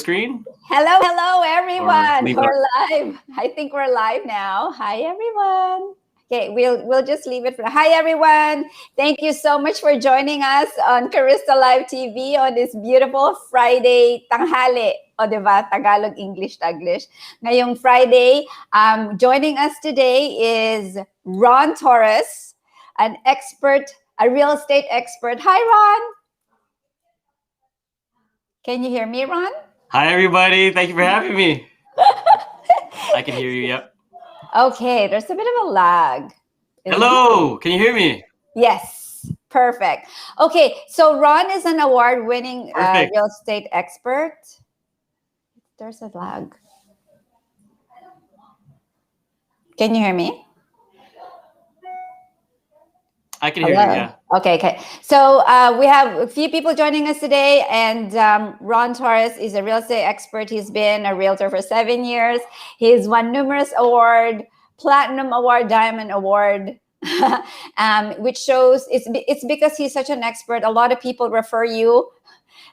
screen Hello, or everyone. leave it up? We're live. I think we're live now. Hi, everyone. Okay, we'll just leave it for hi, everyone. Thank you so much for joining us on Karista Live TV on this beautiful Friday tanghali. O, diba? Tagalog, English, Taglish. Ngayong Friday, joining us today is Ron Torres, an expert, a real estate expert. Hi, Ron. Can you hear me, Ron? Hi, everybody. Thank you for having me. I can hear you. Yep. Okay, there's a bit of a lag. Hello. Can you hear me? Yes, perfect. Okay, so Ron is an award-winning Perfect. real estate expert. There's a lag. Can you hear me? I can hear you. Yeah. Okay. So we have a few people joining us today, and Ron Torres is a real estate expert. He's been a realtor for 7 years. He's won numerous awards, Platinum Award, Diamond Award, which shows it's because he's such an expert. A lot of people refer you,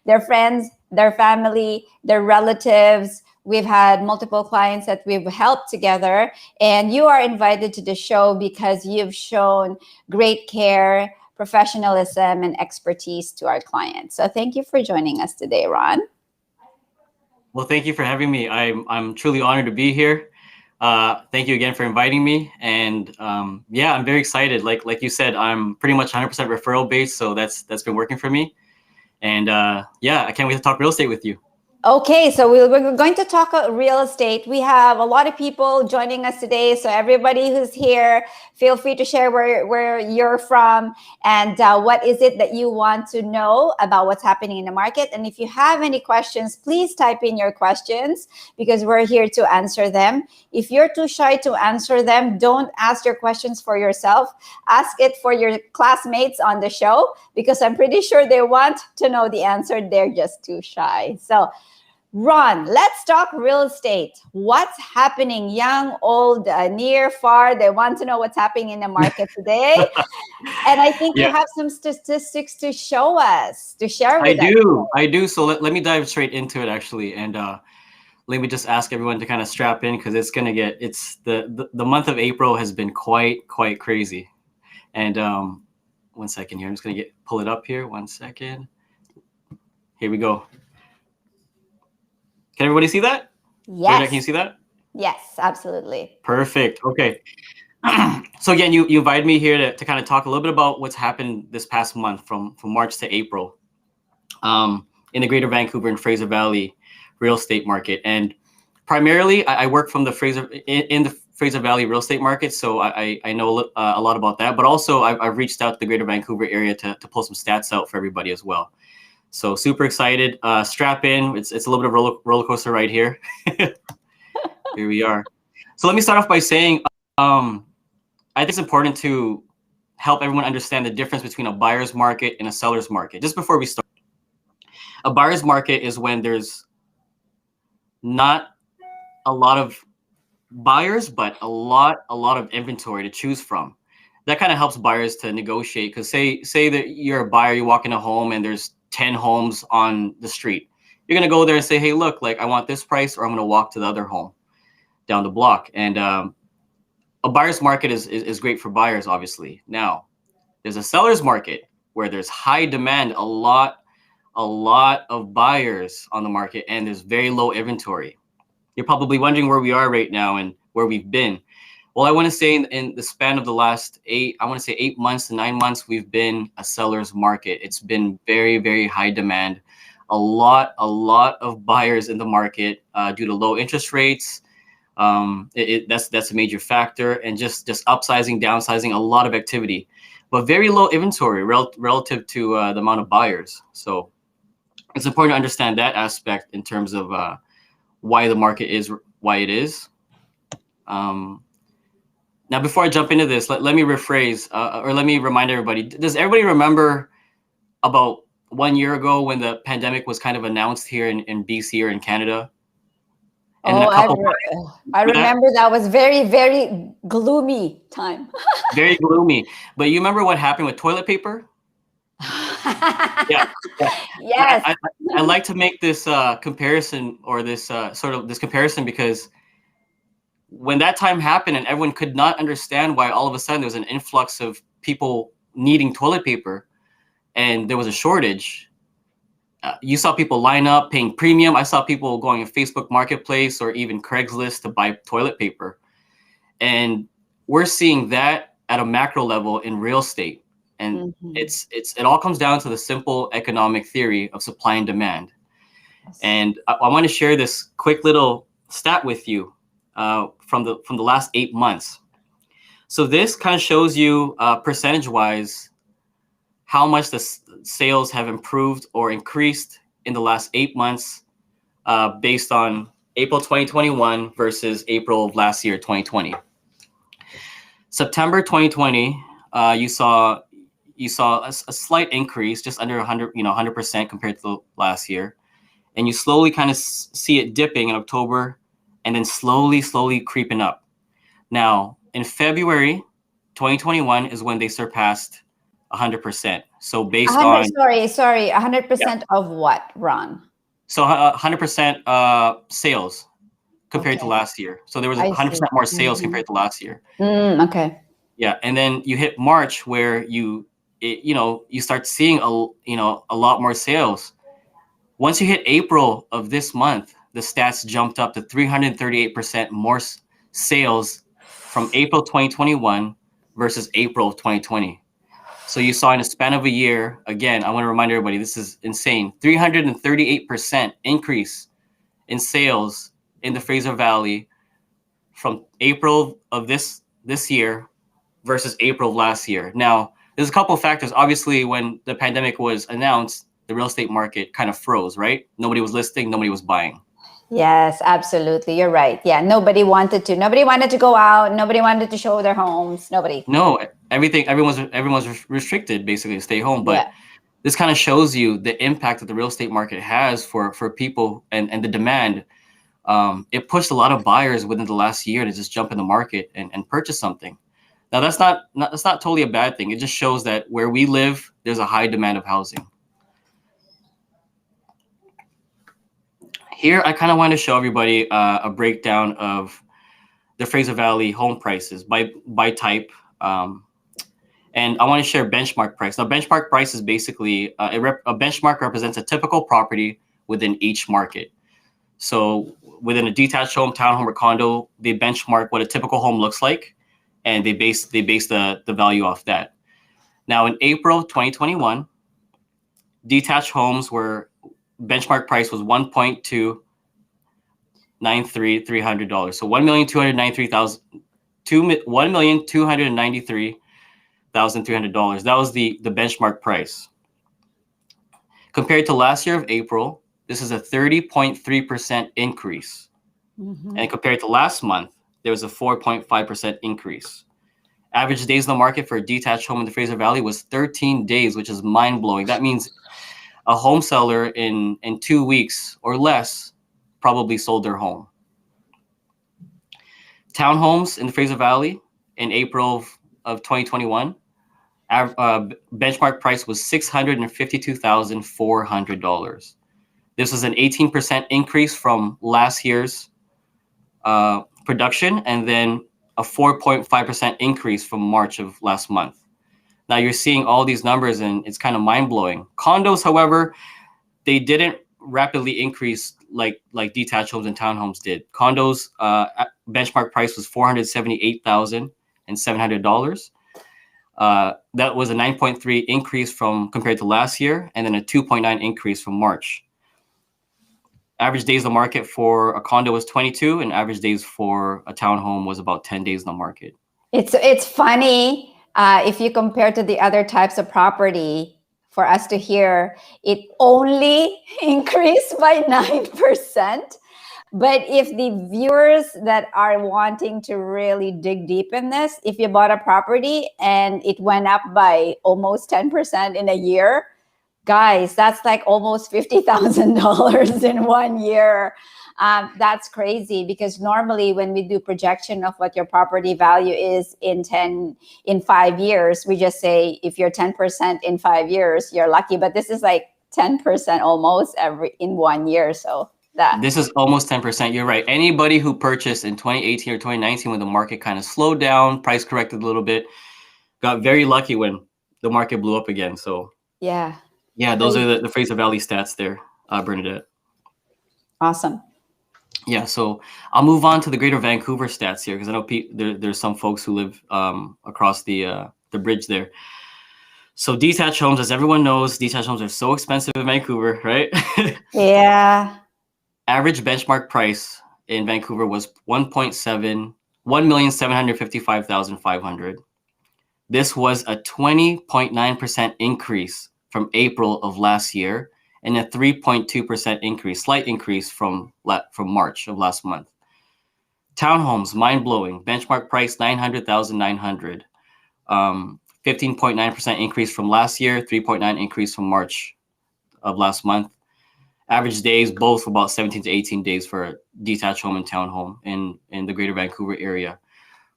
their friends, their family, their relatives. We've had multiple clients that we've helped together, and you are invited to the show because you've shown great care, professionalism, and expertise to our clients. So thank you for joining us today, Ron. Well, thank you for having me. I'm truly honored to be here. Thank you again for inviting me. And yeah, I'm very excited. Like you said, I'm pretty much 100% referral based, so that's been working for me. And yeah, I can't wait to talk real estate with you. Okay, so we're going to talk real estate. We have a lot of people joining us today. So everybody who's here, feel free to share where you're from and what is it that you want to know about what's happening in the market. And if you have any questions, please type in your questions because we're here to answer them. If you're too shy to answer them, don't ask your questions for yourself. Ask it for your classmates on the show because I'm pretty sure they want to know the answer. They're just too shy. So Ron, let's talk real estate. What's happening? Young, old, near, far. They want to know what's happening in the market today. And I think you have some statistics to show us, to share with us. I do. So let me dive straight into it, actually. And let me just ask everyone to kind of strap in because it's going to get, the month of April has been quite crazy. And 1 second here. I'm just going to pull it up here. 1 second. Here we go. Can everybody see that? Yes. Bernadette, can you see that? Yes, absolutely. Perfect. Okay. So again, you invited me here to kind of talk a little bit about what's happened this past month from March to April in the Greater Vancouver and Fraser Valley real estate market. And primarily, I work from the in the Fraser Valley real estate market, so I know a lot about that. But also, I've reached out to the Greater Vancouver area to pull some stats out for everybody as well. So super excited. Strap in. It's a little bit of roller coaster right here. Here we are. So let me start off by saying I think it's important to help everyone understand the difference between a buyer's market and a seller's market. Just before we start, a buyer's market is when there's not a lot of buyers, but a lot of inventory to choose from. That kind of helps buyers to negotiate. Because say that you're a buyer, you walk in a home and there's 10 homes on the street. You're gonna go there and say, hey, look, like I want this price, or I'm gonna walk to the other home down the block. And a buyer's market is great for buyers, obviously. Now, there's a seller's market where there's high demand, a lot of buyers on the market, and there's very low inventory. You're probably wondering where we are right now and where we've been. Well, I want to say in the span of the last 8 months to 9 months, we've been a seller's market. It's been very high demand. A lot of buyers in the market due to low interest rates. That's a major factor, and just upsizing, downsizing, a lot of activity, but very low inventory relative to the amount of buyers. So it's important to understand that aspect in terms of why the market is why it is. Now, before I jump into this, let me rephrase or let me remind everybody. Does everybody remember about 1 year ago when the pandemic was kind of announced here in BC or in Canada? And I remember that was very gloomy time. Very gloomy. But you remember what happened with toilet paper? Yeah. Yes. I like to make this comparison, or this this comparison, because when that time happened and everyone could not understand why all of a sudden there was an influx of people needing toilet paper and there was a shortage, you saw people line up paying premium. I saw people going to Facebook Marketplace or even Craigslist to buy toilet paper. And we're seeing that at a macro level in real estate. And it all comes down to the simple economic theory of supply and demand. Yes. And I want to share this quick little stat with you from the last 8 months. So this kind of shows you percentage wise how much the sales have improved or increased in the last 8 months, based on April 2021 versus April of last year, 2020. September 2020, you saw a slight increase, just under 100% compared to last year, and you slowly kind of see it dipping in October, and then slowly creeping up. Now in February 2021 is when they surpassed 100%. So based on 100% of what, Ron? So 100% sales compared to last year. So there was 100% more sales compared to last year. Okay. Yeah, and then you hit March where you start seeing a lot more sales. Once you hit April of this month, the stats jumped up to 338% more sales from April 2021 versus April of 2020. So you saw in a span of a year, again, I want to remind everybody, this is insane, 338% increase in sales in the Fraser Valley from April of this year versus April of last year. Now, there's a couple of factors. Obviously, when the pandemic was announced, the real estate market kind of froze, right? Nobody was listing, nobody was buying. Yes, absolutely. You're right. Yeah, nobody wanted to go out. Nobody wanted to show their homes. Nobody. No, everyone's restricted basically to stay home. But this kind of shows you the impact that the real estate market has for people and the demand. It pushed a lot of buyers within the last year to just jump in the market and purchase something. Now that's not totally a bad thing. It just shows that where we live, there's a high demand of housing. Here, I kind of want to show everybody a breakdown of the Fraser Valley home prices by type. And I want to share benchmark price. Now, benchmark price is basically a benchmark represents a typical property within each market. So within a detached home, townhome, or condo, they benchmark what a typical home looks like, and they base the value off that. Now, in April 2021, detached homes were benchmark price was $1,293,300. So $1,293,300. That was the benchmark price. Compared to last year of April, this is a 30.3% increase. And compared to last month, there was a 4.5% increase. Average days in the market for a detached home in the Fraser Valley was 13 days, which is mind-blowing. That means a home seller in 2 weeks or less probably sold their home. Townhomes in the Fraser Valley in April of 2021, benchmark price was $652,400. This was an 18% increase from last year's production, and then a 4.5% increase from March of last month. Now you're seeing all these numbers and it's kind of mind-blowing. Condos, however, they didn't rapidly increase like detached homes and townhomes did. Condos benchmark price was $478,700. That was a 9.3 increase compared to last year, and then a 2.9 increase from March. Average days in the market for a condo was 22, and average days for a townhome was about 10 days in the market. It's funny if you compare to the other types of property, for us to hear it only increased by 9%. But if the viewers that are wanting to really dig deep in this, if you bought a property and it went up by almost 10% in a year, Guys, that's like almost $50,000 in 1 year. That's crazy, because normally when we do projection of what your property value is in 5 years, we just say if you're 10% in 5 years, you're lucky. But this is like 10% almost in 1 year. So this is almost 10%. You're right. Anybody who purchased in 2018 or 2019 when the market kind of slowed down, price corrected a little bit, got very lucky when the market blew up again. So yeah, those are the Fraser Valley stats there, Bernadette. Awesome. Yeah, so I'll move on to the Greater Vancouver stats here, because I know there's some folks who live across the bridge there. So detached homes, as everyone knows, detached homes are so expensive in Vancouver, right? Yeah. Average benchmark price in Vancouver was $1,755,500. This was a 20.9% increase from April of last year, and a 3.2% increase, slight increase from March of last month. Townhomes, mind-blowing. Benchmark price $900,900. 15.9% increase from last year, 3.9% increase from March of last month. Average days, both about 17 to 18 days for a detached home and townhome in the Greater Vancouver area.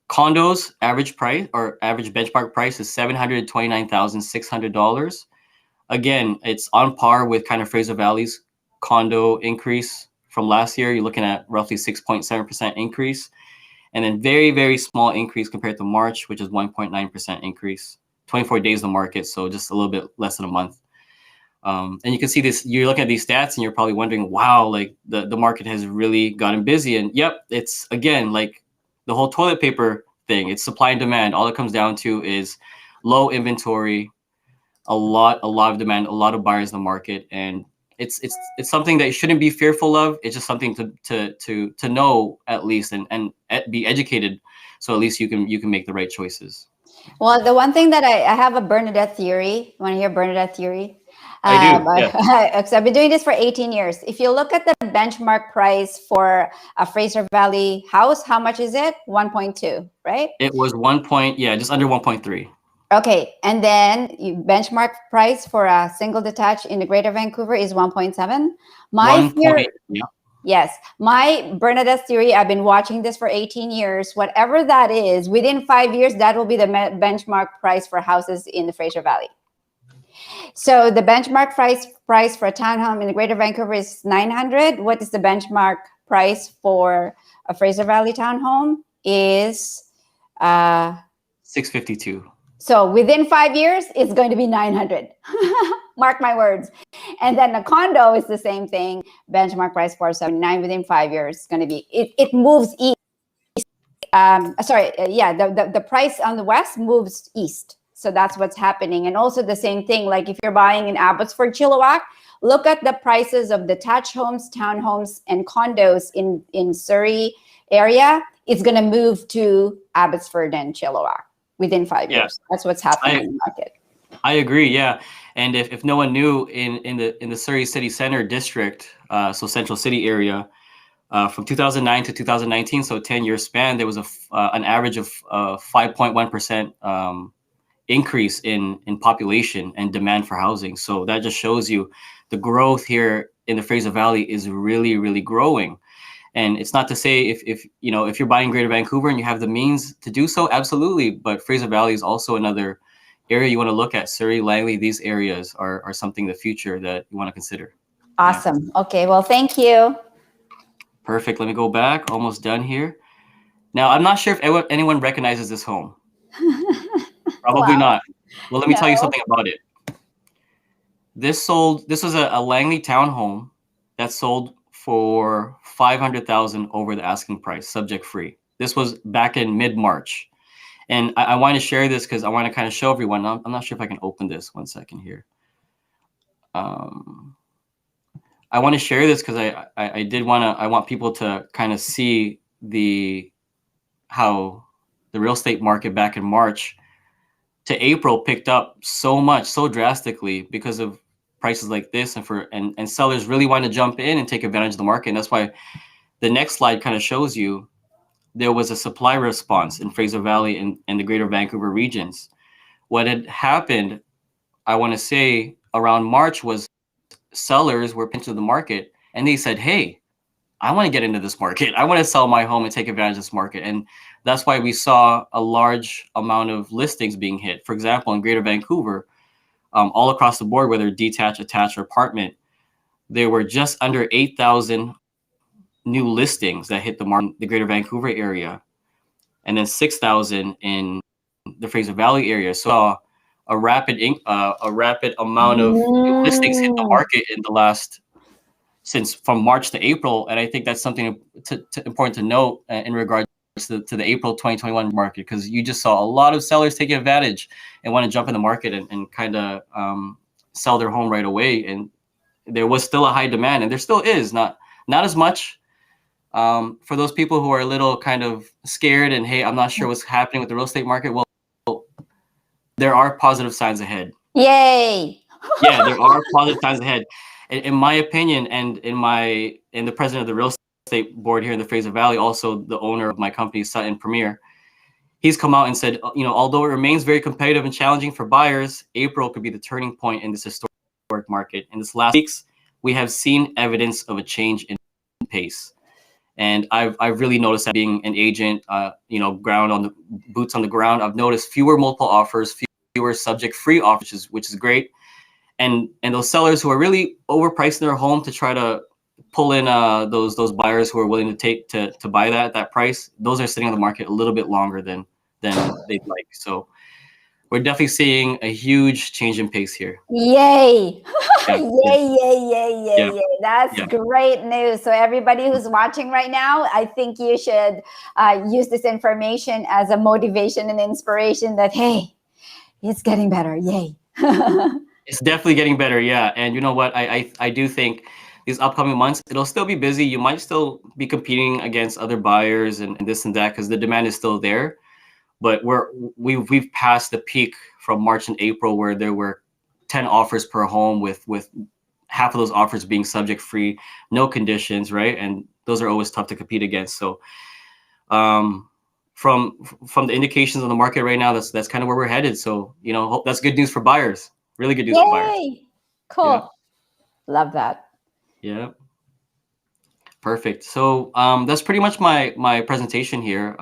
Condos, average benchmark price is $729,600. Again, it's on par with kind of Fraser Valley's condo increase from last year. You're looking at roughly 6.7% increase. And then very, very small increase compared to March, which is 1.9% increase. 24 days in the market, so just a little bit less than a month. And you can see this, you're looking at these stats and you're probably wondering, wow, like the market has really gotten busy. And yep, it's, again, like the whole toilet paper thing. It's supply and demand. All it comes down to is low inventory, a lot of demand, a lot of buyers in the market. And it's something that you shouldn't be fearful of. It's just something to know, at least, and be educated, so at least you can make the right choices. Well, the one thing that I have a Bernadette theory. You want to hear Bernadette theory? I do. Yeah. I've been doing this for 18 years. If you look at the benchmark price for a Fraser Valley house, how much is it? 1.2, right? It was just under 1.3. Okay, and then benchmark price for a single detached in the Greater Vancouver is 1.7. My theory, yes, my Bernadette theory, I've been watching this for 18 years. Whatever that is, within 5 years, that will be the benchmark price for houses in the Fraser Valley. So the benchmark price for a townhome in the Greater Vancouver is $900. What is the benchmark price for a Fraser Valley townhome? Is $652. So within 5 years, it's going to be 900. Mark my words. And then a condo is the same thing. Benchmark price $479. Within 5 years, it's going to be, it moves east. The price on the west moves east. So that's what's happening. And also the same thing, like if you're buying in Abbotsford, Chilliwack, look at the prices of detached homes, townhomes, and condos in Surrey area. It's going to move to Abbotsford and Chilliwack within 5 years. That's what's happening in the market. I agree. Yeah. And if no one knew, in the Surrey City Center district, so Central City area, from 2009 to 2019, so 10-year span, there was an average of 5.1% increase in population and demand for housing. So that just shows you the growth here in the Fraser Valley is really, really growing. And it's not to say if you're buying Greater Vancouver and you have the means to do so, absolutely. But Fraser Valley is also another area you want to look at. Surrey, Langley, these areas are something in the future that you want to consider. Awesome. Yeah. Okay. Well, thank you. Perfect. Let me go back. Almost done here. Now, I'm not sure if anyone recognizes this home. Probably not. Well, let me tell you something about it. This was a Langley townhome that sold for $500,000 over the asking price, subject free. This was back in mid-March. And I want to share this because I want to kind of show everyone. I'm not sure if I can open this 1 second here. I want to share this because I want people to kind of see how the real estate market back in March to April picked up so drastically because of prices like this, and sellers really want to jump in and take advantage of the market. And that's why the next slide kind of shows you there was a supply response in Fraser Valley and the Greater Vancouver regions. What had happened, I want to say, around March was sellers were into the market and they said, hey, I want to get into this market. I want to sell my home and take advantage of this market. And that's why we saw a large amount of listings being hit. For example, in Greater Vancouver, all across the board, whether detached, attached, or apartment, there were just under 8,000 new listings that hit the market in the Greater Vancouver area, and then 6,000 in the Fraser Valley area. So a rapid amount of new listings hit the Mm. market in the last since from March to April, and I think that's something important to note in regards to the April 2021 market, because you just saw a lot of sellers taking advantage and want to jump in the market and kind of sell their home right away. And there was still a high demand, and there still is, not as much for those people who are a little kind of scared and, hey, I'm not sure what's happening with the real estate market. Well, there are positive signs ahead. Yay! Yeah, there are positive signs ahead. In my opinion, and in the president of the real estate board here in the Fraser Valley, also the owner of my company, Sutton Premier, he's come out and said, although it remains very competitive and challenging for buyers, April could be the turning point in this historic market. In this last weeks, we have seen evidence of a change in pace. And I've really noticed that, being an agent, boots on the ground. I've noticed fewer multiple offers, fewer subject-free offers, which is great. And those sellers who are really overpricing their home to try to pull in those buyers who are willing to buy that at that price, those are sitting on the market a little bit longer than they'd like. So we're definitely seeing a huge change in pace here. Yay! Yeah, Yay! That's great news. So everybody who's watching right now, I think you should use this information as a motivation and inspiration that, hey, it's getting better. Yay! It's definitely getting better. Yeah. And you know what? I do think these upcoming months, it'll still be busy. You might still be competing against other buyers and this and that, because the demand is still there. But we've passed the peak from March and April, where there were 10 offers per home, with half of those offers being subject free, no conditions, right? And those are always tough to compete against. So from the indications on the market right now, that's kind of where we're headed. So that's good news for buyers. Really good news for buyers. Cool. Yeah. Love that. Yeah. Perfect. So that's pretty much my presentation here.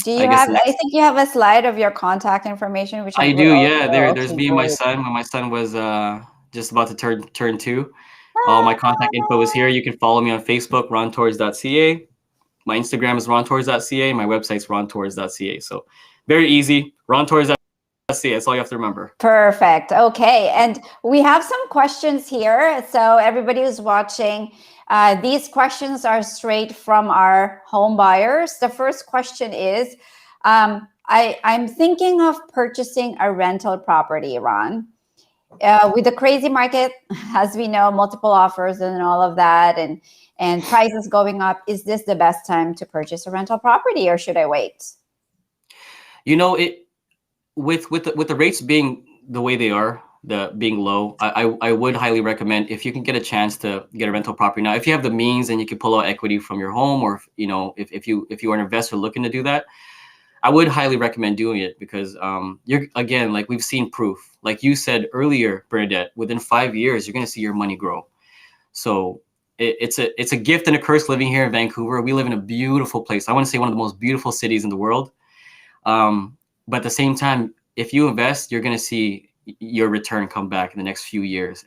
Do you I think you have a slide of your contact information, which I do. Yeah. There's me and my son. When my son was just about to turn 2. All my contact info is here. You can follow me on Facebook, rontorres.ca. My Instagram is rontorres.ca. My website's rontorres.ca. So very easy. rontorres.ca. That's all you have to remember. Perfect. Okay. And we have some questions here. So everybody who's watching, these questions are straight from our home buyers. The first question is, I'm thinking of purchasing a rental property, Ron. With the crazy market, as we know, multiple offers and all of that, and prices going up, is this the best time to purchase a rental property, or should I wait? With the rates being the way they are, being low, I would highly recommend, if you can get a chance to get a rental property now, if you have the means and you can pull out equity from your home, or if you are an investor looking to do that, I would highly recommend doing it, because you're, again, like we've seen proof, like you said earlier, Bernadette, within 5 years you're going to see your money grow. So it's a gift and a curse living here in Vancouver. We live in a beautiful place. I want to say one of the most beautiful cities in the world. But at the same time, if you invest, you're going to see your return come back in the next few years,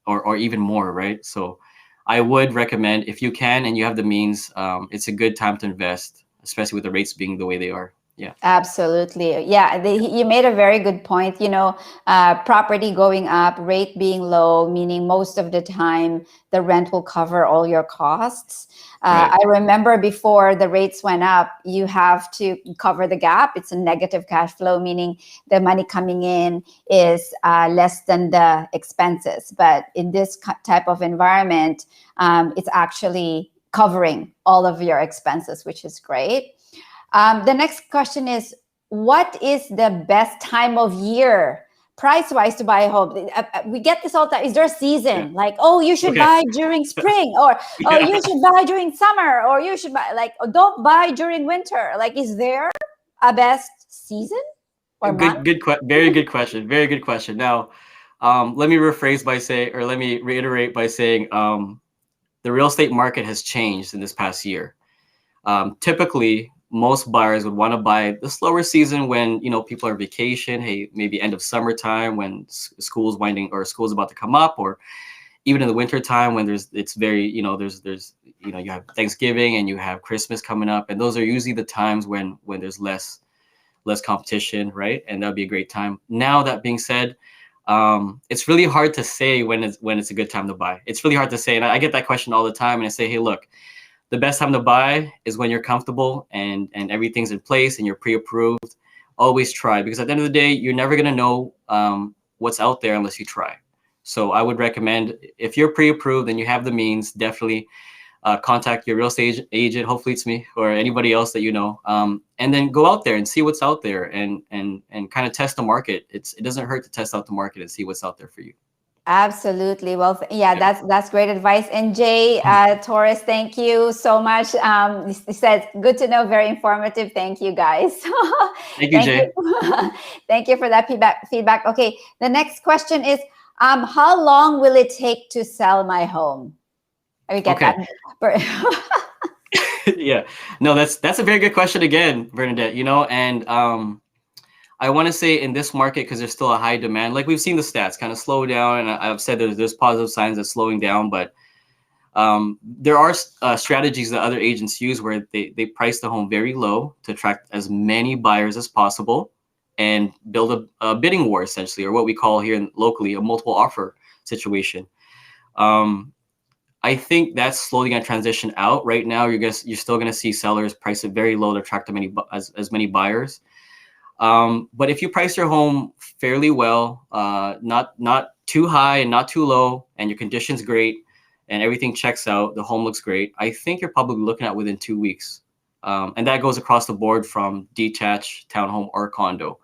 or even more, right? So I would recommend, if you can and you have the means, it's a good time to invest, especially with the rates being the way they are. Yeah, absolutely. Yeah, you made a very good point. Property going up, rate being low, meaning most of the time the rent will cover all your costs. Right. I remember before the rates went up, you have to cover the gap. It's a negative cash flow, meaning the money coming in is less than the expenses. But in this type of environment, it's actually covering all of your expenses, which is great. The next question is, what is the best time of year, price-wise, to buy a home? We get this all the time. Is there a season? Like, oh, you should buy during spring, or oh, you should buy during summer, or you should buy, like, oh, don't buy during winter. Like, is there a best season or month? Very good question. Very good question. Now, Let me rephrase by saying, or let me reiterate by saying, the real estate market has changed in this past year. Typically, most buyers would want to buy the slower season when, you know, people are on vacation. Hey, maybe end of summertime when school's winding or school's about to come up, or even in the winter time when it's very, you know, there's you know, you have Thanksgiving and you have Christmas coming up, and those are usually the times when there's less competition, right? And that'd be a great time. Now, that being said, it's really hard to say when it's a good time to buy. It's really hard to say, and I get that question all the time, and I say, hey, look, the best time to buy is when you're comfortable and everything's in place and you're pre-approved. Always try, because at the end of the day, you're never gonna know what's out there unless you try. So I would recommend, if you're pre-approved and you have the means, definitely contact your real estate agent. Hopefully it's me or anybody else that you know, and then go out there and see what's out there and kind of test the market. It doesn't hurt to test out the market and see what's out there for you. Absolutely. Well, yeah, that's great advice. And Jay Torres, thank you so much. He says, good to know, very informative. Thank you, guys. Thank you, Jay. Thank you for that feedback. Okay, the next question is, how long will it take to sell my home? We get that. Yeah, no, that's a very good question again, Bernadette. You know, and I want to say in this market, because there's still a high demand, like we've seen the stats kind of slow down, and I've said there's positive signs of slowing down, but there are strategies that other agents use where they price the home very low to attract as many buyers as possible and build a bidding war, essentially, or what we call here locally a multiple offer situation. I think that's slowly going to transition out. Right now, you're still going to see sellers price it very low to attract as many buyers. But if you price your home fairly well, not too high and not too low, and your condition's great and everything checks out, the home looks great, I think you're probably looking at within 2 weeks. And that goes across the board from detached, townhome, or condo.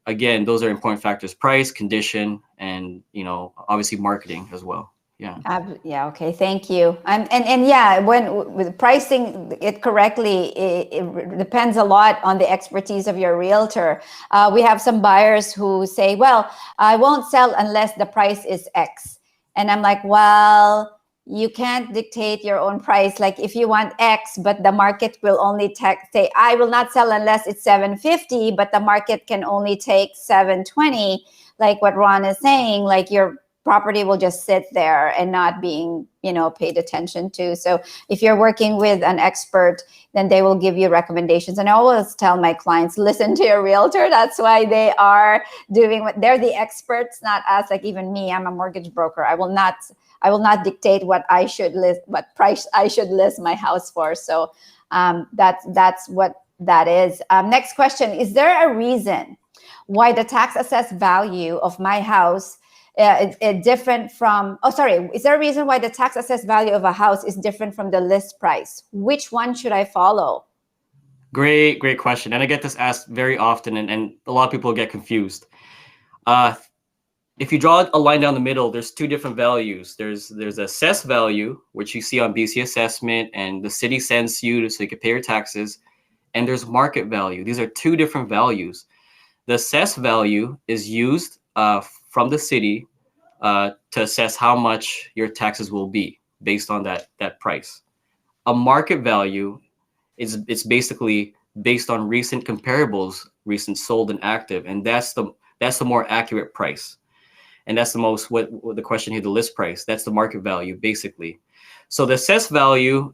Again, those are important factors: price, condition, and, you know, obviously marketing as well. Yeah. Yeah. Okay. Thank you. And yeah, when with pricing it correctly, it depends a lot on the expertise of your realtor. We have some buyers who say, "Well, I won't sell unless the price is X," and I'm like, "Well, you can't dictate your own price. Like if you want X, but the market will only say, I will not sell unless it's 750, but the market can only take 720." Like what Ron is saying, like your property will just sit there and not being, you know, paid attention to. So if you're working with an expert, then they will give you recommendations. And I always tell my clients, listen to your realtor. That's why they are doing what they're the experts, not us. Like even me, I'm a mortgage broker. I will not dictate what I should list, what price I should list my house for. So that's what that is. Next question: is there a reason why the tax assessed value of my house different from, is there a reason why the tax assessed value of a house is different from the list price? Which one should I follow? Great question. And I get this asked very often, and a lot of people get confused. If you draw a line down the middle, there's two different values. There's assessed value, which you see on BC assessment and the city sends you so you can pay your taxes. And there's market value. These are two different values. The assessed value is used from the city to assess how much your taxes will be based on that price. A market value it's basically based on recent comparables, recent sold and active, and that's the more accurate price. And that's the most what the question here, the list price. That's the market value basically. So the assessed value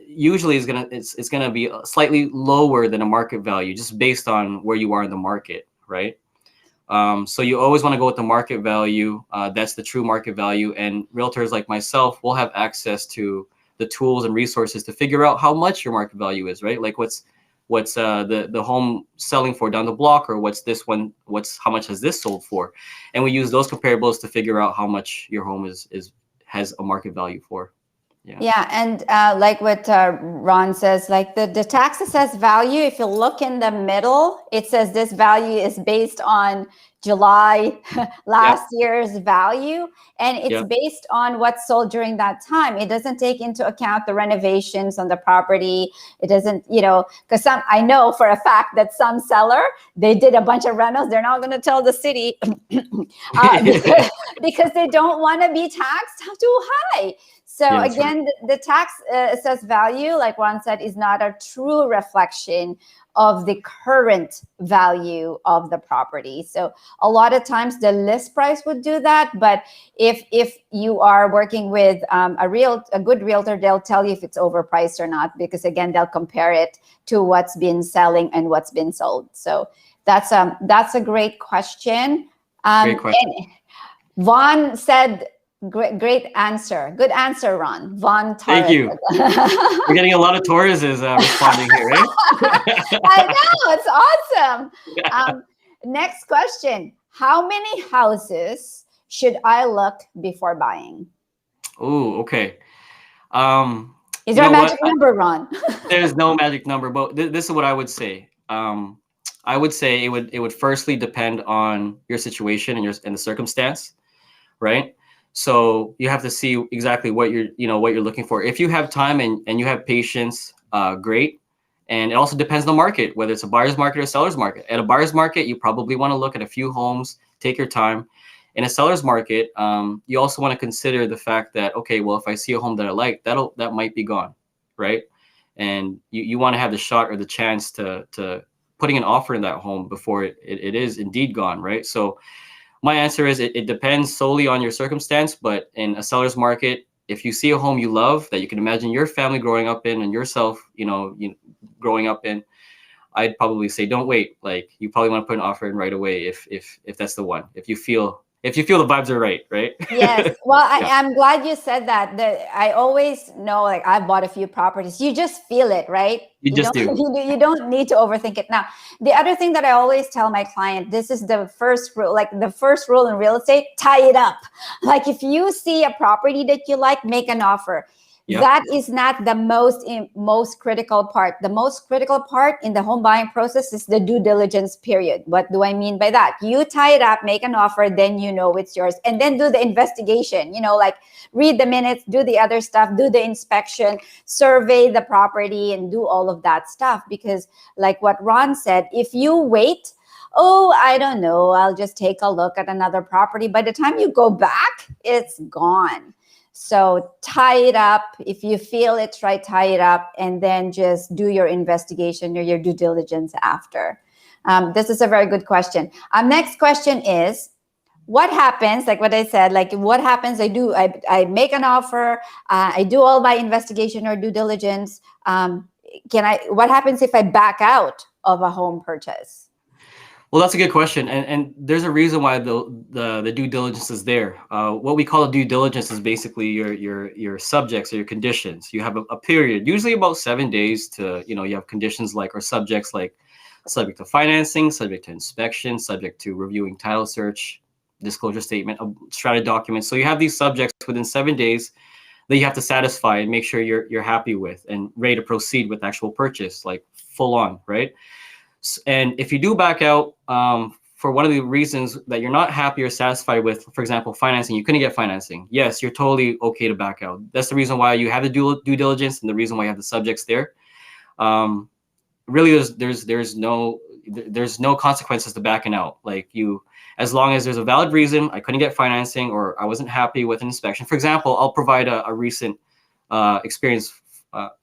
usually is gonna be slightly lower than a market value, just based on where you are in the market, right? So you always want to go with the market value. That's the true market value. And realtors like myself will have access to the tools and resources to figure out how much your market value is, right? Like what's the home selling for down the block, or how much has this sold for? And we use those comparables to figure out how much your home has a market value for. Yeah, and like what Ron says, like the tax assessed value, if you look in the middle, it says this value is based on July last year's value, and it's based on what's sold during that time. It doesn't take into account the renovations on the property. It doesn't, because I know for a fact that some seller, they did a bunch of rentals. They're not going to tell the city because they don't want to be taxed too high. So again, the tax assessed value, like Ron said, is not a true reflection of the current value of the property. So a lot of times the list price would do that. But if you are working with a good realtor, they'll tell you if it's overpriced or not, because again, they'll compare it to what's been selling and what's been sold. So that's a great question. Great question. Vaughn said, Great answer. Good answer, Ron. Von Torres. Thank you. We're getting a lot of Torreses responding here, right? I know. It's awesome. Next question. How many houses should I look before buying? Oh, okay. Is there a magic number, Ron? There's no magic number, but this is what I would say. I would say it would firstly depend on your situation and the circumstance, right? So you have to see exactly what you're looking for. If you have time and you have patience, great. And it also depends on the market, whether it's a buyer's market or seller's market. At a buyer's market, you probably want to look at a few homes, take your time. In a seller's market, you also want to consider the fact that, okay, well, if I see a home that I like, that might be gone, right? And you want to have the shot or the chance to putting an offer in that home before it is indeed gone, right? So my answer is it depends solely on your circumstance, but in a seller's market, if you see a home you love that you can imagine your family growing up in and yourself, growing up in, I'd probably say don't wait. Like, you probably want to put an offer in right away if that's the one. If you feel the vibes are right? Yes. Well, I'm glad you said that. I always know, like, I've bought a few properties. You just feel it, right? You just do. You don't need to overthink it. Now, the other thing that I always tell my client, this is the first rule, like the first rule in real estate, tie it up. Like, if you see a property that you like, make an offer. Yep. That is not the most critical part. The most critical part in the home buying process is the due diligence period. What do I mean by that? You tie it up, make an offer, then you know it's yours. And then do the investigation, like read the minutes, do the other stuff, do the inspection, survey the property, and do all of that stuff. Because like what Ron said, if you wait, I don't know, I'll just take a look at another property. By the time you go back, it's gone. So tie it up. If you feel it's right, tie it up, and then just do your investigation or your due diligence after. This is a very good question. Next question is, what happens, like what I said, like what happens, I make an offer, I do all my investigation or due diligence. What happens if I back out of a home purchase? Well, that's a good question, and there's a reason why the due diligence is there. What we call a due diligence is basically your subjects or your conditions. You have a period, usually about 7 days, to you have conditions like, or subjects like, subject to financing, subject to inspection, subject to reviewing title search, disclosure statement, strata documents. So you have these subjects within 7 days that you have to satisfy and make sure you're happy with and ready to proceed with actual purchase, like full on, right? And if you do back out for one of the reasons that you're not happy or satisfied with, for example, financing, you couldn't get financing. Yes, you're totally okay to back out. That's the reason why you have the due diligence and the reason why you have the subjects there. Really, there's no consequences to backing out. Like, as long as there's a valid reason, I couldn't get financing or I wasn't happy with an inspection. For example, I'll provide a recent experience.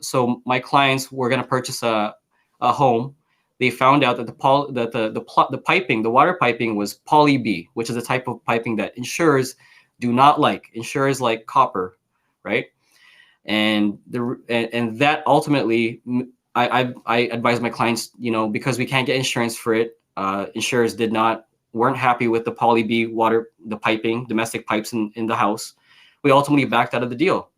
So my clients were going to purchase a home. They found out that the water piping was poly B, which is a type of piping that insurers do not like. Insurers like copper, right? And that ultimately, I advise my clients, because we can't get insurance for it. Insurers weren't happy with the poly B water, the piping, domestic pipes in the house. We ultimately backed out of the deal.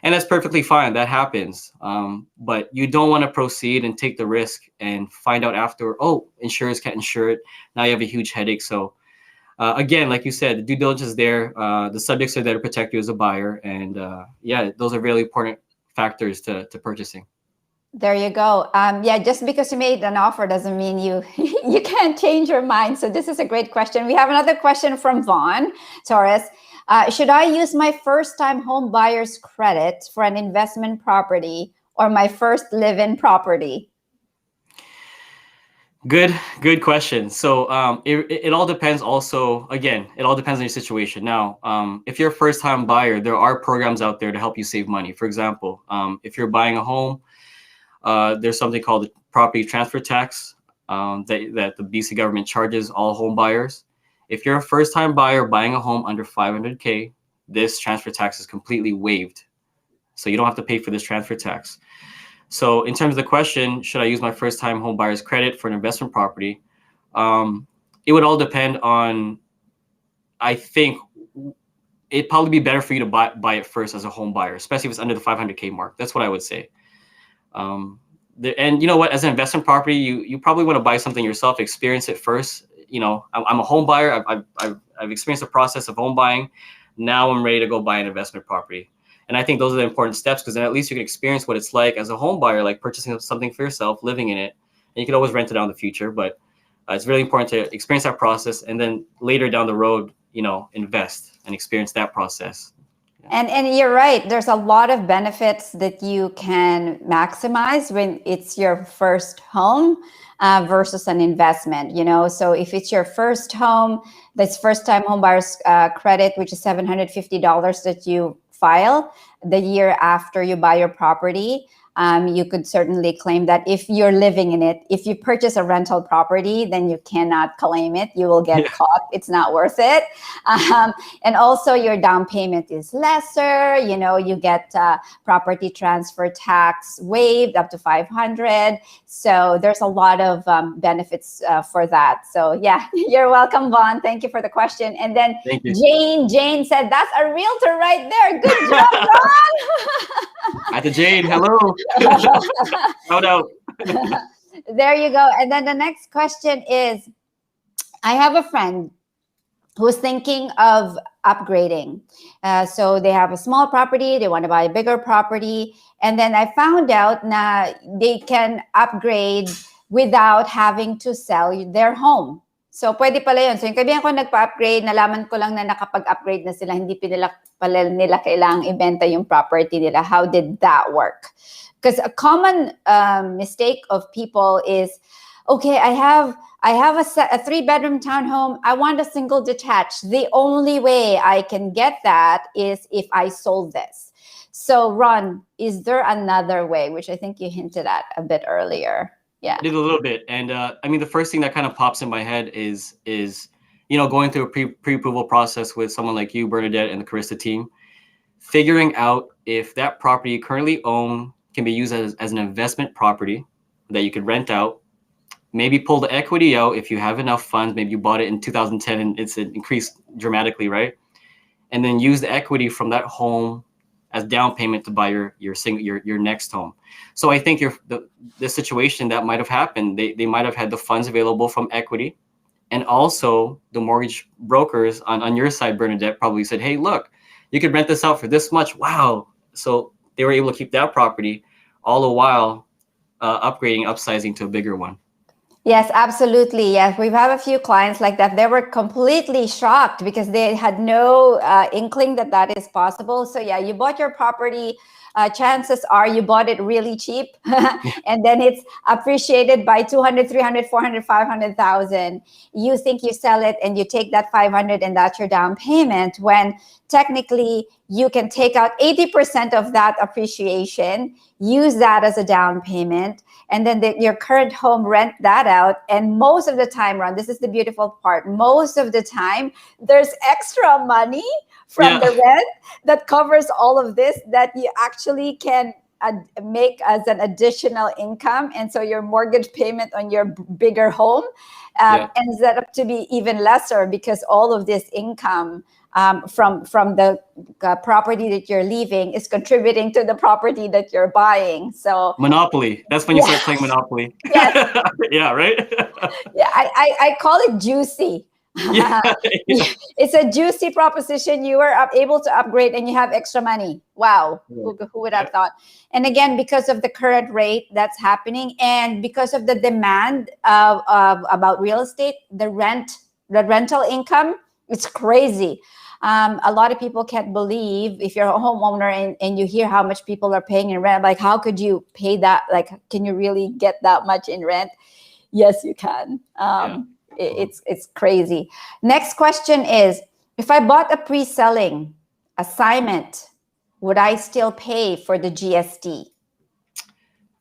And that's perfectly fine. That happens. But you don't want to proceed and take the risk and find out after, insurers can't insure it. Now you have a huge headache. So again, like you said, the due diligence is there. The subjects are there to protect you as a buyer, and yeah, those are really important factors to purchasing. There you go. Yeah, just because you made an offer doesn't mean you you can't change your mind. So this is a great question. We have another question from Ron Torres. Should I use my first-time home buyer's credit for an investment property or my first live-in property? Good question. So it all depends also, again, it all depends on your situation. Now, if you're a first time buyer, there are programs out there to help you save money. For example, if you're buying a home, there's something called the property transfer tax that the BC government charges all home buyers. If you're a first time buyer buying a home under 500K, this transfer tax is completely waived. So you don't have to pay for this transfer tax. So in terms of the question, should I use my first time home buyer's credit for an investment property? It would all depend on, I think it'd probably be better for you to buy it first as a home buyer, especially if it's under the 500K mark. That's what I would say. And you know what, as an investment property, you probably want to buy something yourself, experience it first. You know, I'm a home buyer. I've experienced the process of home buying. Now I'm ready to go buy an investment property. And I think those are the important steps, because then at least you can experience what it's like as a home buyer, like purchasing something for yourself, living in it. And you can always rent it out in the future, but it's really important to experience that process, and then later down the road, you know, invest and experience that process. And you're right. There's a lot of benefits that you can maximize when it's your first home versus an investment. You know, so if it's your first home, that's first time home buyer's credit, which is $750 that you file the year after you buy your property. You could certainly claim that if you're living in it. If you purchase a rental property, then you cannot claim it. You will get caught. It's not worth it. And also your down payment is lesser. You know, you get property transfer tax waived up to $500. So there's a lot of benefits for that. So yeah, you're welcome, Vaughn. Thank you for the question. And then Jane said, that's a realtor right there. Good job, Ron. At the Jane, hello. Shout out. There you go. And then the next question is, I have a friend who's thinking of upgrading. So they have a small property, they want to buy a bigger property. And then I found out that they can upgrade without having to sell their home. So pwede pala yun. So yung kaibigan ko nagpa-upgrade, nalaman ko lang na nakapag-upgrade na sila, hindi pala nila kailangang ibenta yung property nila. How did that work? Because a common mistake of people is, okay, I have a 3-bedroom townhome. I want a single detached. The only way I can get that is if I sold this. So Ron, is there another way, which I think you hinted at a bit earlier? Yeah, I did a little bit. And I mean, the first thing that kind of pops in my head is you know, going through a pre-approval process with someone like you, Bernadette, and the Karista team, figuring out if that property you currently own can be used as an investment property that you could rent out. Maybe pull the equity out if you have enough funds. Maybe you bought it in 2010 and it's increased dramatically, right? And then use the equity from that home as down payment to buy your next home. So I think the situation that might have happened, they might have had the funds available from equity, and also the mortgage brokers on your side, Bernadette, probably said, hey, look, you could rent this out for this much. Wow. So they were able to keep that property all the while upgrading, upsizing to a bigger one. Yes, absolutely. Yes, we've had a few clients like that. They were completely shocked because they had no inkling that that is possible. So yeah, you bought your property. Chances are you bought it really cheap and then it's appreciated by 200, 300, 400, 500,000. You think you sell it and you take that 500 and that's your down payment, when technically you can take out 80% of that appreciation, use that as a down payment, and then your current home, rent that out. And most of the time, Ron, this is the beautiful part, most of the time there's extra money from the rent that covers all of this that you actually can make as an additional income. And so your mortgage payment on your bigger home ends up to be even lesser, because all of this income from the property that you're leaving is contributing to the property that you're buying. So Monopoly. That's when you start playing Monopoly. Yes. Yeah, right? Yeah, I call it juicy. Yeah. Yeah. It's a juicy proposition. You were able to upgrade and you have extra money. Wow. Who would have thought? And again, because of the current rate that's happening and because of the demand of about real estate, the rental income, it's crazy. A lot of people can't believe if you're a homeowner and you hear how much people are paying in rent, like how could you pay that? Like, can you really get that much in rent? Yes, you can. It's crazy. Next question is, if I bought a pre-selling assignment, would I still pay for the GST?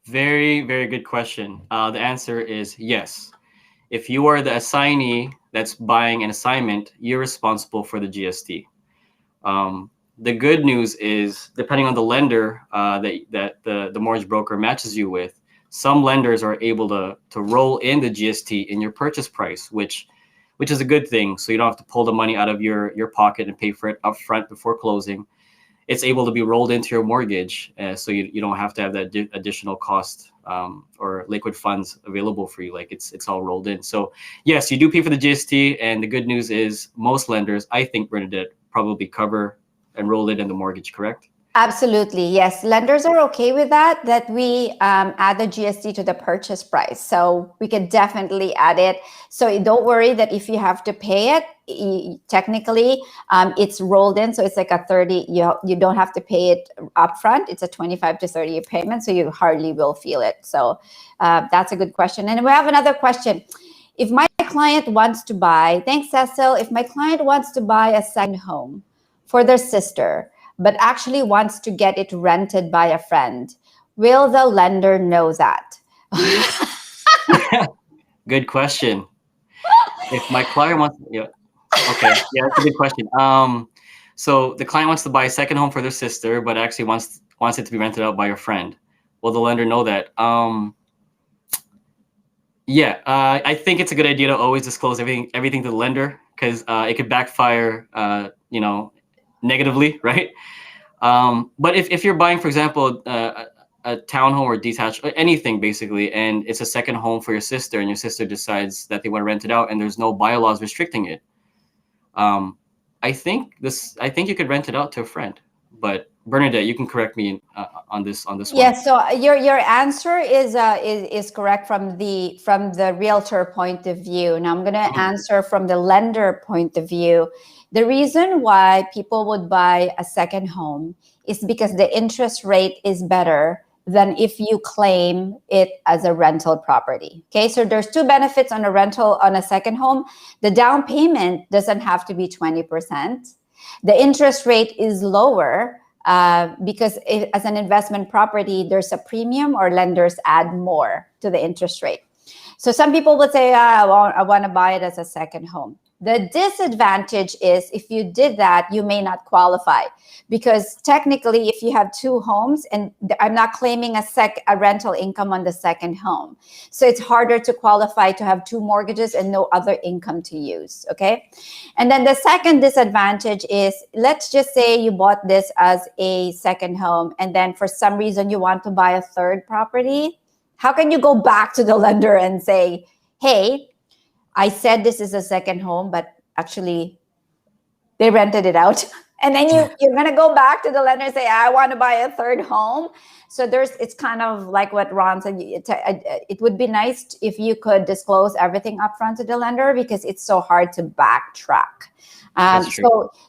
Very, very good question. The answer is yes. If you are the assignee that's buying an assignment, you're responsible for the GST. The good news is, depending on the lender that the mortgage broker matches you with, some lenders are able to roll in the GST in your purchase price, which is a good thing. So you don't have to pull the money out of your pocket and pay for it upfront before closing. It's able to be rolled into your mortgage, so you don't have to have that additional cost or liquid funds available for you. Like it's all rolled in. So yes, you do pay for the GST, and the good news is most lenders, I think, Bernadette, probably cover and roll it in the mortgage, correct? Absolutely. Yes. Lenders are okay with that we add the GST to the purchase price. So we can definitely add it. So don't worry that if you have to pay it, technically it's rolled in. So it's like a 30, you don't have to pay it upfront. It's a 25 to 30 year payment. So you hardly will feel it. So that's a good question. And we have another question. If my client wants to buy, thanks, Cecil. If my client wants to buy a second home for their sister, but actually wants to get it rented by a friend, will the lender know that? Good question. If my client wants, yeah, okay, yeah, that's a good question. So the client wants to buy a second home for their sister, but actually wants it to be rented out by a friend. Will the lender know that? Yeah, I think it's a good idea to always disclose everything to the lender, because it could backfire, negatively, right? But if you're buying, for example, a townhome or detached, anything basically, and it's a second home for your sister, and your sister decides that they want to rent it out, and there's no bylaws restricting it, I think you could rent it out to a friend. But Bernadette, you can correct me on this one. Yes. So your answer is correct from the realtor point of view. Now I'm going to answer from the lender point of view. The reason why people would buy a second home is because the interest rate is better than if you claim it as a rental property. Okay, so there's two benefits on a rental on a second home. The down payment doesn't have to be 20%. The interest rate is lower because as an investment property, there's a premium or lenders add more to the interest rate. So some people would say, I want to buy it as a second home. The disadvantage is if you did that, you may not qualify, because technically if you have two homes, and I'm not claiming a rental income on the second home. So it's harder to qualify to have two mortgages and no other income to use, okay? And then the second disadvantage is, let's just say you bought this as a second home and then for some reason you want to buy a third property. How can you go back to the lender and say, hey, I said this is a second home, but actually they rented it out. And then you're going to go back to the lender and say, I want to buy a third home. So it's kind of like what Ron said. It would be nice if you could disclose everything upfront to the lender, because it's so hard to backtrack.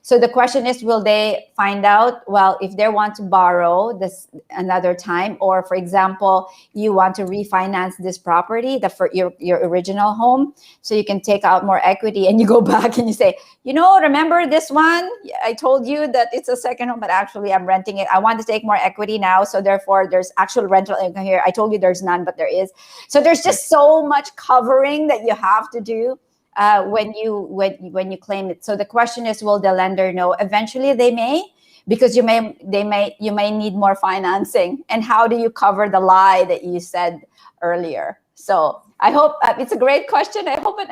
So the question is, will they find out? Well, if they want to borrow this another time, or for example, you want to refinance this property, for your original home, so you can take out more equity, and you go back and you say, remember this one? I told you that it's a second home, but actually I'm renting it. I want to take more equity now, so therefore there's actual rental income here. I told you there's none, but there is. So there's just so much covering that you have to do when you claim it. So the question is, will the lender know? Eventually they may, because you may need more financing. And how do you cover the lie that you said earlier? So I hope it's a great question. I hope I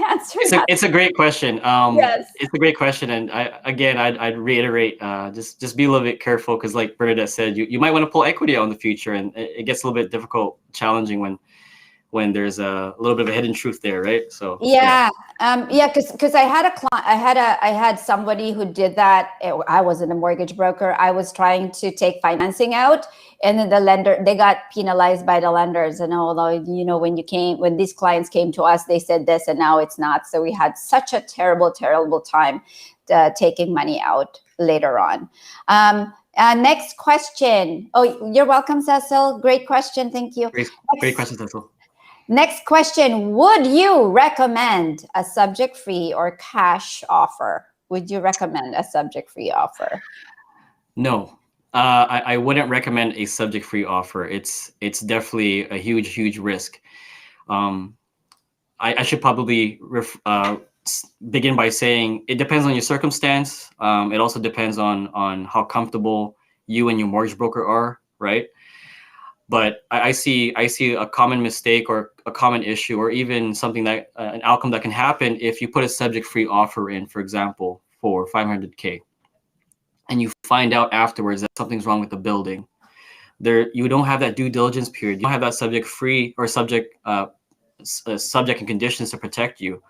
answered that. It's a great question. Yes, it's a great question, and I'd reiterate, just be a little bit careful, because like Bernadette said, you might want to pull equity out in the future, and it gets a little bit difficult, challenging when there's a little bit of a hidden truth there, right? So yeah, because I had a client, I had somebody who did that. I wasn't a mortgage broker. I was trying to take financing out, and then the lender, they got penalized by the lenders. And although, you know, when these clients came to us, they said this, and now it's not. So we had such a terrible, terrible time taking money out later on. Next question. Oh, you're welcome, Cecil. Great question. Thank you. Great question, Cecil. Next question. Would you recommend a subject-free or cash offer? Would you recommend a subject-free offer? No, I wouldn't recommend a subject-free offer. It's definitely a huge risk. I should probably begin by saying it depends on your circumstance. It also depends on how comfortable you and your mortgage broker are, right? But I see a common mistake or a common issue, or even something that an outcome that can happen if you put a subject-free offer in, for example, for $500K, and you find out afterwards that something's wrong with the building. You don't have that due diligence period. You don't have that subject-free or subject and conditions to protect you.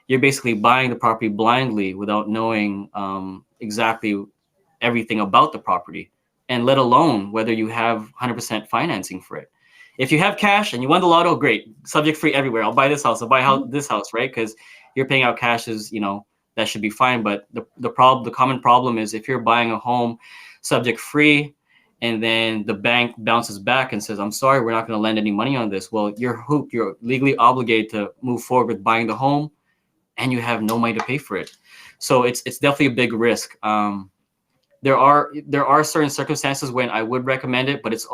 You're basically buying the property blindly without knowing exactly everything about the property, and let alone whether you have 100% financing for it. If you have cash and you won the lotto, great, subject free everywhere. I'll buy this house. I'll buy this house, right? Because you're paying out cash, is, you know, that should be fine. But the common problem is if you're buying a home subject free, and then the bank bounces back and says, "I'm sorry, we're not going to lend any money on this." Well, you're hooped. You're legally obligated to move forward with buying the home, and you have no money to pay for it. So it's definitely a big risk. There are certain circumstances when I would recommend it, but there's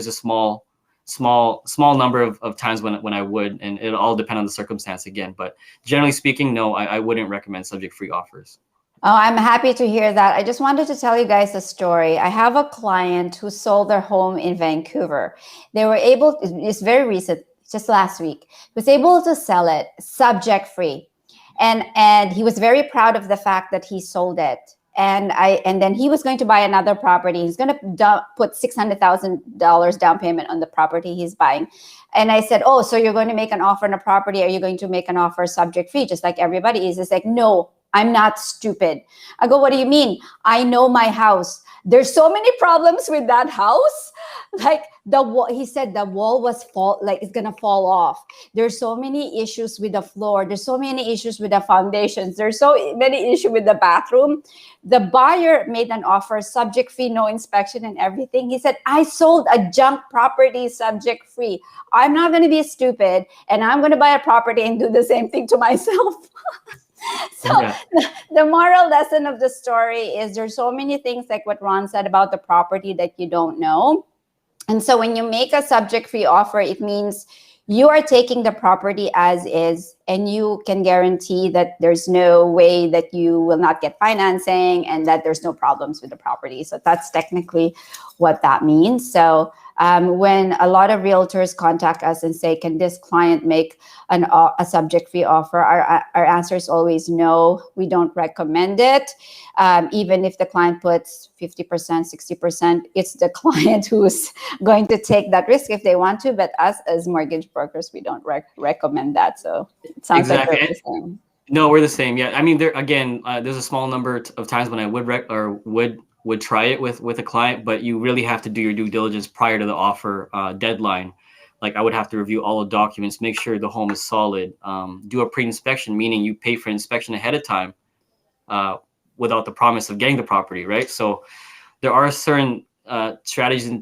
a small number of times when I would, and it all depends on the circumstance again. But generally speaking, no, I wouldn't recommend subject-free offers. Oh, I'm happy to hear that. I just wanted to tell you guys a story. I have a client who sold their home in Vancouver. They were able, it's very recent, just last week, was able to sell it subject free. And he was very proud of the fact that he sold it. And then he was going to buy another property. He's going to put $600,000 down payment on the property he's buying. And I said, "Oh, so you're going to make an offer on a property? Are you going to make an offer subject free, just like everybody is?" It's like, "No, I'm not stupid." I go, "What do you mean?" "I know my house. There's so many problems with that house. Like the wall," he said, "the wall it's gonna fall off. There's so many issues with the floor. There's so many issues with the foundations. There's so many issues with the bathroom." The buyer made an offer subject free, no inspection and everything. He said, "I sold a junk property subject free. I'm not going to be stupid, and I'm going to buy a property and do the same thing to myself." So yeah. The moral lesson of the story is there's so many things, like what Ron said, about the property that you don't know. And so when you make a subject-free offer, it means you are taking the property as is, and you can guarantee that there's no way that you will not get financing and that there's no problems with the property. So that's technically what that means. So when a lot of realtors contact us and say, "Can this client make a subject-free offer?" Our answer is always no. We don't recommend it. Even if the client puts 50%, 60%, it's the client who's going to take that risk if they want to. But us as mortgage brokers, we don't recommend that. So it sounds exactly. like we're the same. No, we're the same. Yeah, I mean, there's a small number of times when I would try it with a client, but you really have to do your due diligence prior to the offer deadline. Like, I would have to review all the documents, make sure the home is solid, do a pre-inspection, meaning you pay for inspection ahead of time without the promise of getting the property, right? So there are certain strategies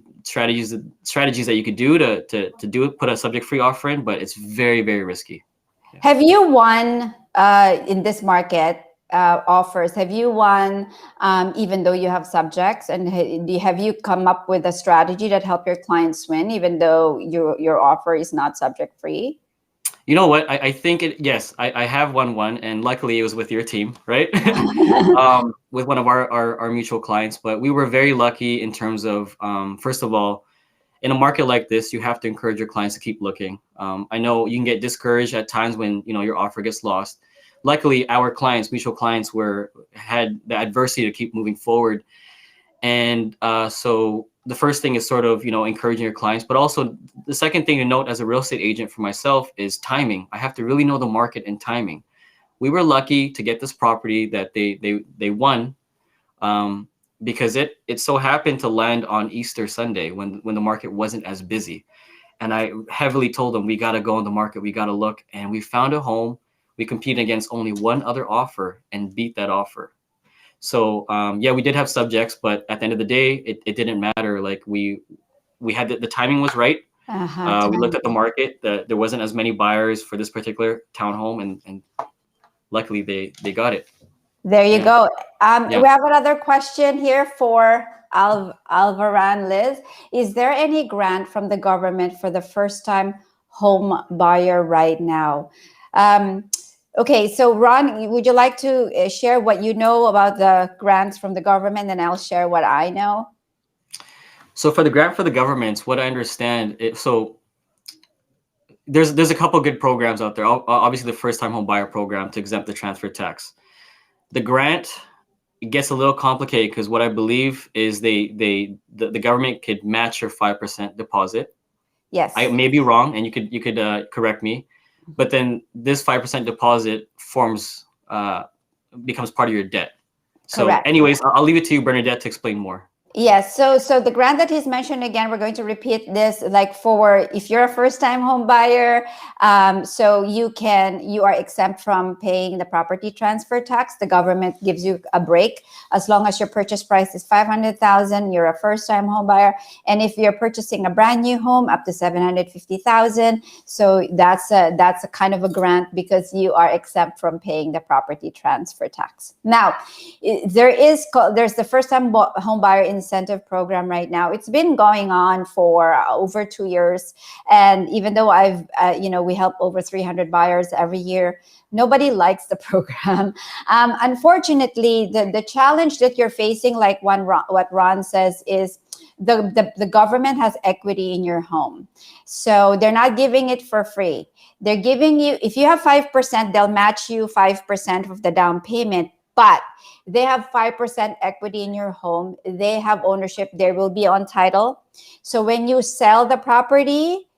that you could do to put a subject-free offer in, but it's very, very risky. Yeah. Have you won in this market offers? Have you won even though you have subjects? And have you come up with a strategy that help your clients win even though your offer is not subject free? You know what? I think yes, I have won one, and luckily it was with your team, right? With one of our mutual clients. But we were very lucky in terms of, first of all, in a market like this, you have to encourage your clients to keep looking. I know you can get discouraged at times when your offer gets lost. Luckily, our mutual clients, had the adversity to keep moving forward, and so the first thing is sort of, encouraging your clients, but also the second thing to note as a real estate agent for myself is timing. I have to really know the market and timing. We were lucky to get this property that they won, because it so happened to land on Easter Sunday when the market wasn't as busy. And I heavily told them, we got to go on the market. We got to look. And we found a home. We competed against only one other offer and beat that offer. So yeah, we did have subjects, but at the end of the day, it didn't matter. Like we had the timing was right. We looked at the market. There wasn't as many buyers for this particular townhome, and luckily they got it. There you go. We have another question here for Alvaran Liz. Is there any grant from the government for the first-time home buyer right now? Okay, so Ron, would you like to share what you know about the grants from the government, and I'll share what I know? So for the grant for the governments, what I understand, there's a couple good programs out there. Obviously, the first-time home buyer program to exempt the transfer tax. The grant, it gets a little complicated because what I believe is the government could match your 5% deposit. Yes. I may be wrong, and you could correct me, but then this 5% deposit becomes part of your debt. So correct. Anyways, I'll leave it to you, Bernadette, to explain more. Yes. So the grant that he's mentioned, again, we're going to repeat this, like for if you're a first-time home buyer, so you are exempt from paying the property transfer tax. The government gives you a break as long as your purchase price is $500,000. You're a first-time home buyer, and if you're purchasing a brand new home, up to $750,000. So that's a kind of a grant because you are exempt from paying the property transfer tax. Now, there's the first-time home buyer incentive program right now. It's been going on for over 2 years, and even though we help over 300 buyers every year, nobody likes the program. Unfortunately, the challenge that you're facing, like what Ron says, is the government has equity in your home, so they're not giving it for free. They're giving you, if you have 5%, they'll match you 5% of the down payment. But they have 5% equity in your home. They have ownership. They will be on title. So when you sell the property,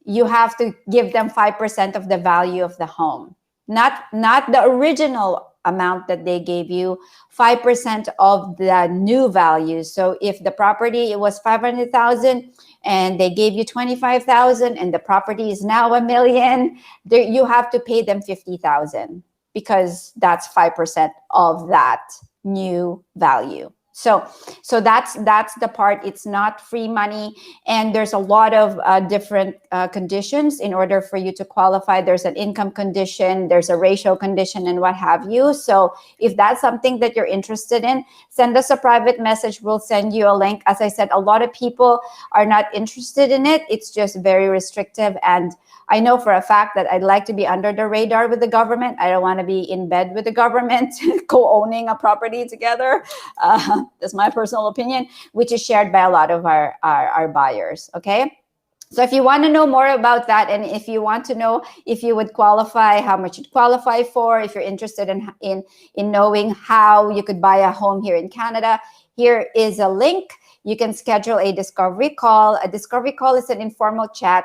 you have to give them 5% of the value of the home. Not the original amount that they gave you, 5% of the new value. So if the property was $500,000 and they gave you $25,000 and the property is now $1 million, you have to pay them $50,000. Because that's 5% of that new value. So that's the part. It's not free money, and there's a lot of different conditions in order for you to qualify. There's an income condition, there's a ratio condition, and what have you. So if that's something that you're interested in, send us a private message. We'll send you a link. As I said, a lot of people are not interested in it. It's just very restrictive, and I know for a fact that I'd like to be under the radar with the government. I don't want to be in bed with the government, co-owning a property together. That's my personal opinion, which is shared by a lot of our buyers. Okay. So if you want to know more about that, and if you want to know if you would qualify, how much you'd qualify for, if you're interested in knowing how you could buy a home here in Canada, here is a link. You can schedule a discovery call. A discovery call is an informal chat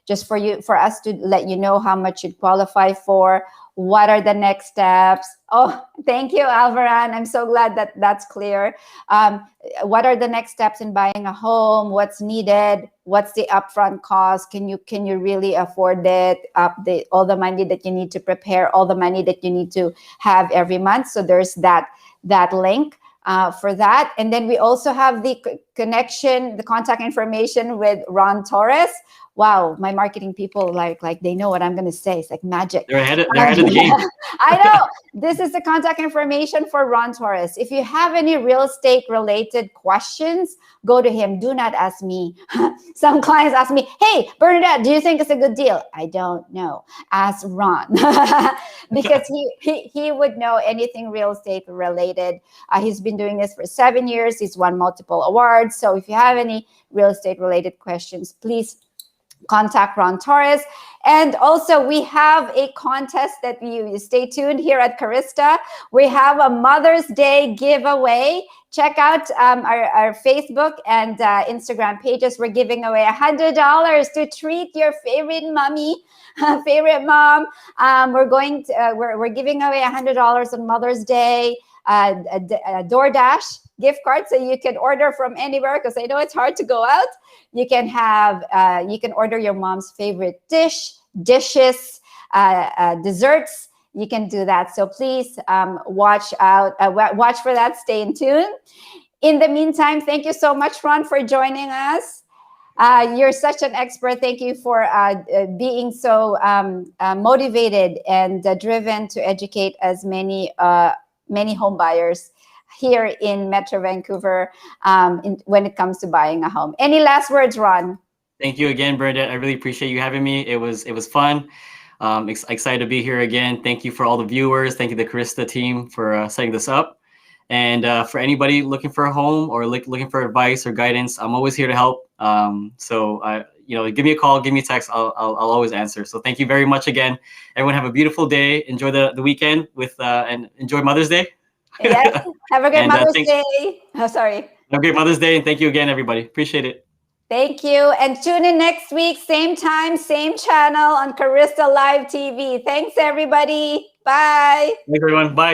just for us to let you know how much you'd qualify for, what are the next steps. Oh, thank you, Alvaran. I'm so glad that that's clear. What are the next steps in buying a home? What's needed? What's the upfront cost? Can you really afford it? All the money that you need to prepare, all the money that you need to have every month. So there's that link for that. And then we also have the connection, the contact information with Ron Torres. Wow, my marketing people like they know what I'm going to say. It's like magic. They're ahead of the game. I know. This is the contact information for Ron Torres. If you have any real estate related questions, go to him. Do not ask me. Some clients ask me, "Hey, Bernadette, do you think it's a good deal?" I don't know. Ask Ron because he would know anything real estate related. He's been doing this for 7 years. He's won multiple awards. So if you have any real estate related questions, please contact Ron Torres. And also, we have a contest that you stay tuned here at Karista. We have a Mother's Day giveaway. Check out our Facebook and Instagram pages. We're giving away $100 to treat your favorite mommy, favorite mom. We're giving away $100 on Mother's Day. A DoorDash gift card, so you can order from anywhere, because I know it's hard to go out. You can order your mom's favorite dishes, desserts. You can do that. So please watch for that. Stay in tune. In the meantime, thank you so much, Ron, for joining us. You're such an expert. Thank you for being so motivated and driven to educate as many home buyers here in Metro Vancouver when it comes to buying a home. Any last words, Ron? Thank you again, Bernadette. I really appreciate you having me. It was fun. Excited to be here again. Thank you for all the viewers. Thank you, the Karista team, for setting this up. And for anybody looking for a home or looking for advice or guidance, I'm always here to help. So give me a call, give me a text. I'll always answer. So thank you very much again. Everyone have a beautiful day. Enjoy the weekend and enjoy Mother's Day. Yes. Have a great Mother's Day. Oh, sorry. Have a great Mother's Day, and thank you again, everybody. Appreciate it. Thank you. And tune in next week, same time, same channel on Karista Live TV. Thanks, everybody. Bye. Thanks, everyone. Bye.